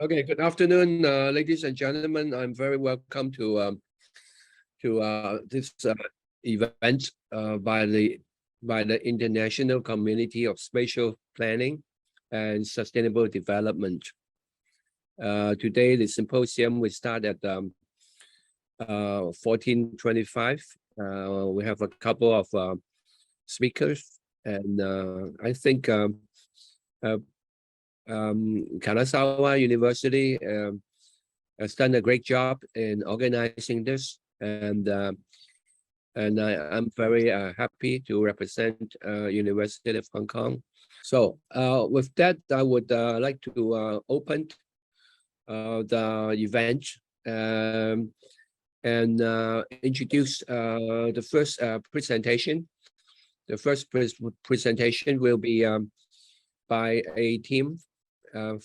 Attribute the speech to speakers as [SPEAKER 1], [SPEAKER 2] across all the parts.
[SPEAKER 1] Okay, good afternoon, ladies and gentlemen. I'm very welcome to this event by the International Community of Spatial Planning and Sustainable Development. Today, the symposium will start at 14:25. We have a couple of speakers, and I think Kanazawa University has done a great job in organizing this, and I'm very happy to represent University of Hong Kong. So with that, I would like to open the event and introduce the first presentation. The first presentation will be by a team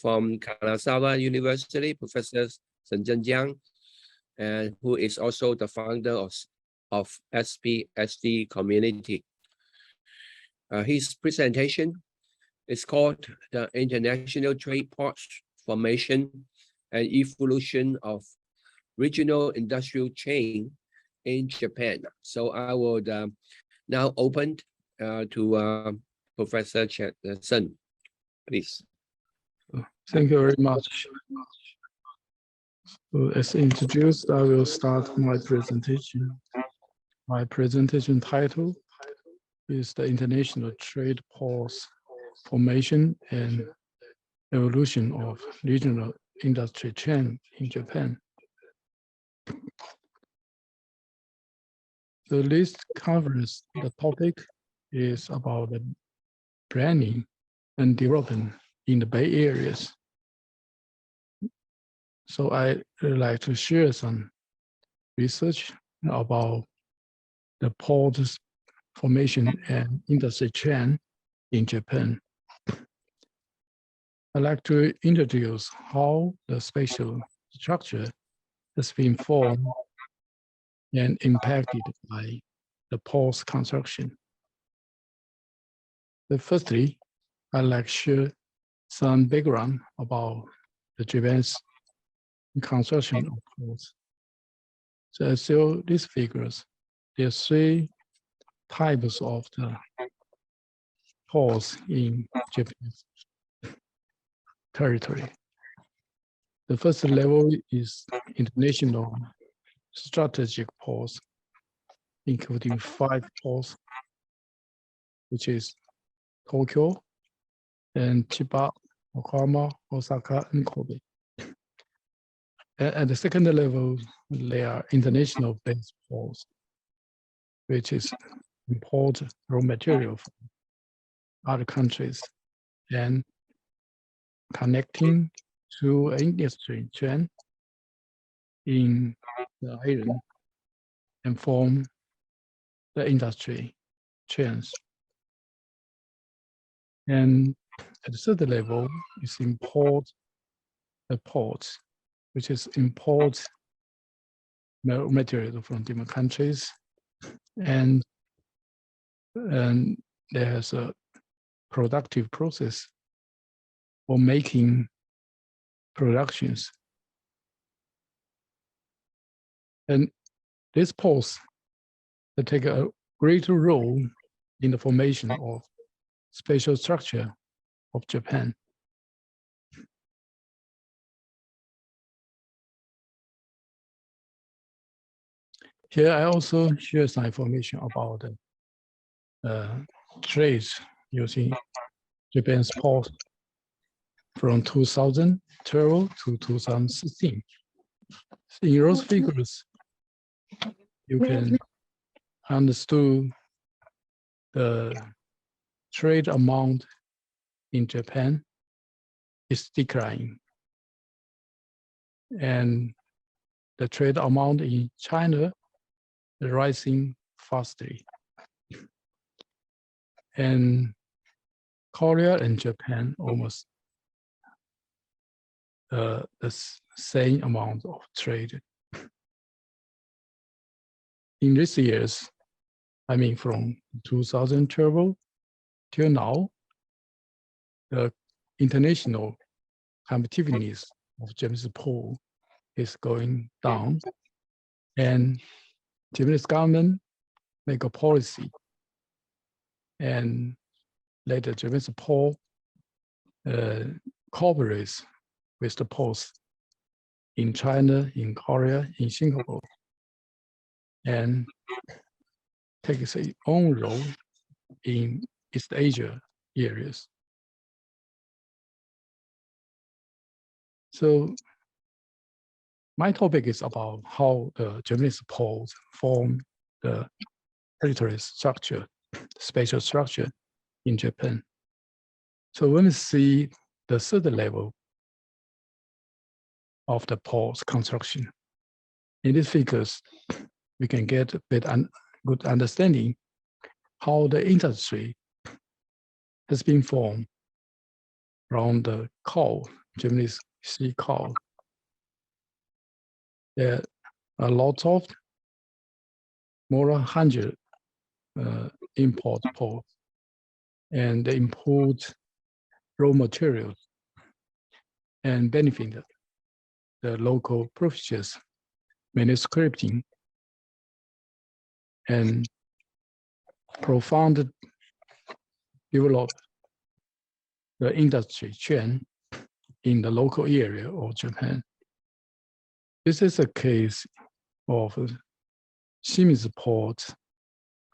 [SPEAKER 1] from Kanazawa University, Professor Zhenjiang, and who is also the founder of SPSD community. His presentation is called the International Trade Ports Formation and Evolution of Regional Industrial Chain in Japan. So I would now open to Professor Sun, please.
[SPEAKER 2] Thank you very much. So as introduced, I will start my presentation. My presentation title is the International Trade Ports Formation and Evolution of Regional Industry Chain in Japan. The list covers the topic is about the planning and development in the Bay Areas. So I would like to share some research about the port formation and industry chain in Japan. I'd like to introduce how the spatial structure has been formed and impacted by the port's construction. Firstly, I'd like to share some background about the Japan's construction of ports. So as shown these figures, there are three types of the ports in Japan's territory. The first level is international strategic ports, including 5 ports, which is Tokyo and Chiba, Yokohama, Osaka, and Kobe. At the second level, there are international based ports, which is import raw material from other countries and connecting to an industry chain in the island and form the industry chains. And at the third level is import the ports, which is import material from different countries, and there's a productive process for making productions. And these ports they take a greater role in the formation of spatial structure of Japan. Here I also share some information about trades using Japan's port from 2012 to 2016. In those figures, you can understand the trade amount in Japan is declining, and the trade amount in China is rising fastly. And Korea and Japan almost the same amount of trade. In these years, I mean from 2012 till now, the international competitiveness of Japanese port is going down, and Japanese government make a policy and let the Japanese port cooperates with the ports in China, in Korea, in Singapore, and takes its own role in East Asia areas. So my topic is about how the Japanese ports form the territory structure, spatial structure in Japan. So when we see the third level of the port's construction, in these figures, we can get a bit good understanding how the industry has been formed from the coal, Japanese sea coal. There are a lot of more than 100 import ports, and they import raw materials and benefit the local provinces, manuscripting, and profound develop the industry chain in the local area of Japan. This is a case of Shimizu Port,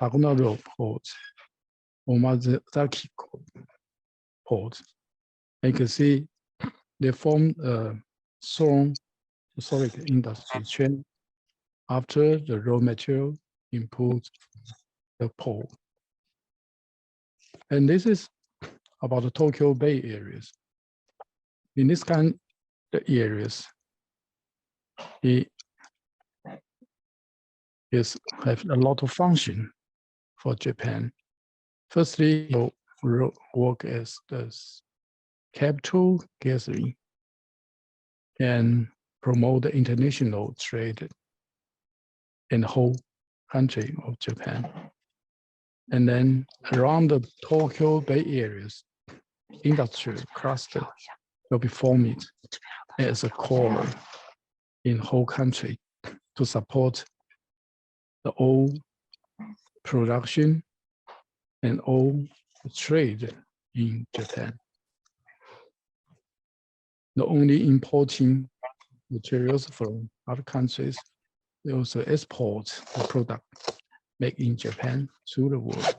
[SPEAKER 2] Kanazawa Port, Omazaki Port. You can see they form a strong historic industry chain after the raw material input the port. And this is about the Tokyo Bay areas. In this kind of areas, it have a lot of function for Japan. Firstly, it will work as the capital gathering and promote the international trade in the whole country of Japan. And then around the Tokyo Bay areas, industrial cluster will be formed as a core in whole country to support the oil production and oil trade in Japan. Not only importing materials from other countries, they also export the product made in Japan to the world.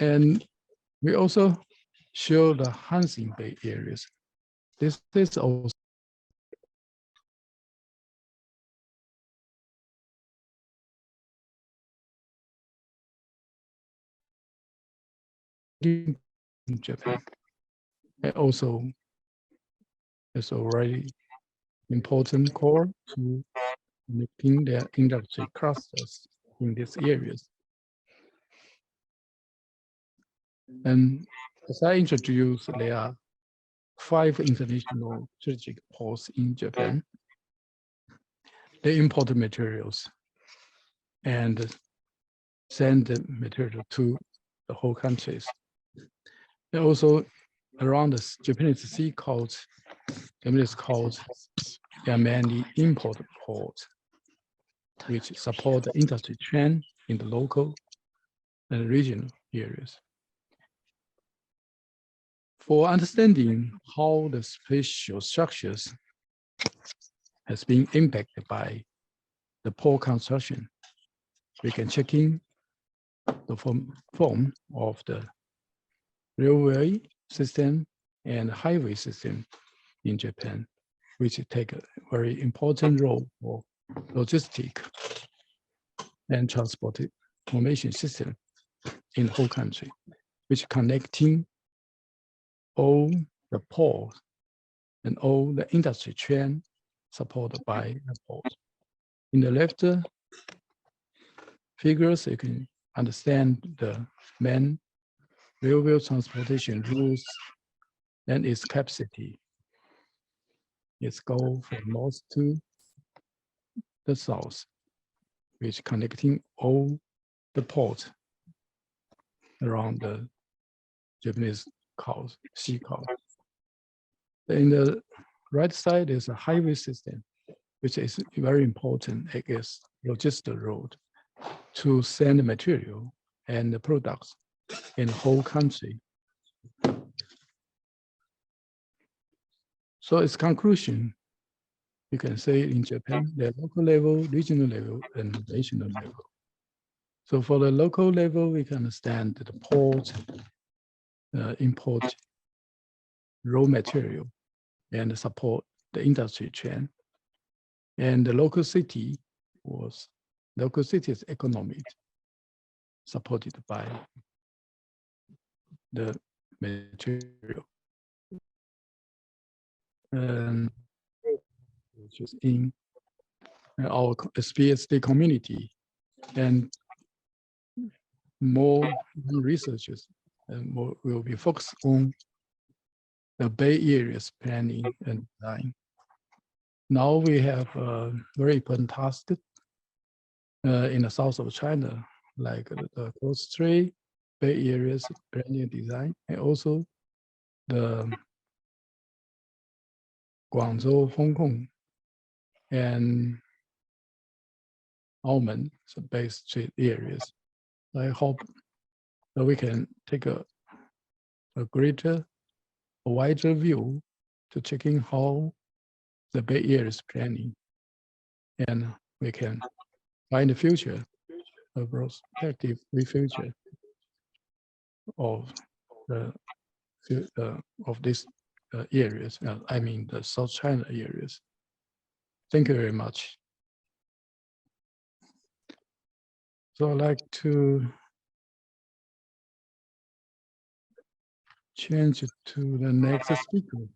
[SPEAKER 2] And we also show the Hanshin Bay areas. This is also in Japan. And also it's already important core to making their industry clusters in these areas. And as I introduced, there are 5 international strategic ports in Japan. They import materials and send the material to the whole countries. And also around the Japanese sea coast, Japanese coast, there are many import ports which support the industry chain in the local and regional areas. For understanding how the spatial structures has been impacted by the port construction, we can check in the form of the railway system and highway system in Japan, which take a very important role for logistic and transportation system in the whole country, which connecting all the ports and all the industry chain supported by the port. In the left figures, you can understand the main railway transportation routes and its capacity. It's go from north to the south, which connecting all the ports around the Japanese sea coast. In the right side is a highway system, which is very important, I guess, logistic road to send material and the products in the whole country. So its conclusion, you can say in Japan, there are local level, regional level, and national level. So for the local level, we can understand the port, import raw material, and support the industry chain. And the local city's economy supported by the material. And which is in our SPSD community, and more researchers and more will be focused on the Bay Area's planning and design. Now we have a very important task in the south of China, like the Coast Strait, Bay Area's planning and design, and also the Guangzhou, Hong Kong, and Auman, so Bay Strait areas. I hope that we can take a wider view to checking how the Bay Area is planning, and we can find the future, a prospective future of these areas. I mean the South China areas. Thank you very much. So I'd like to change it to the next speaker.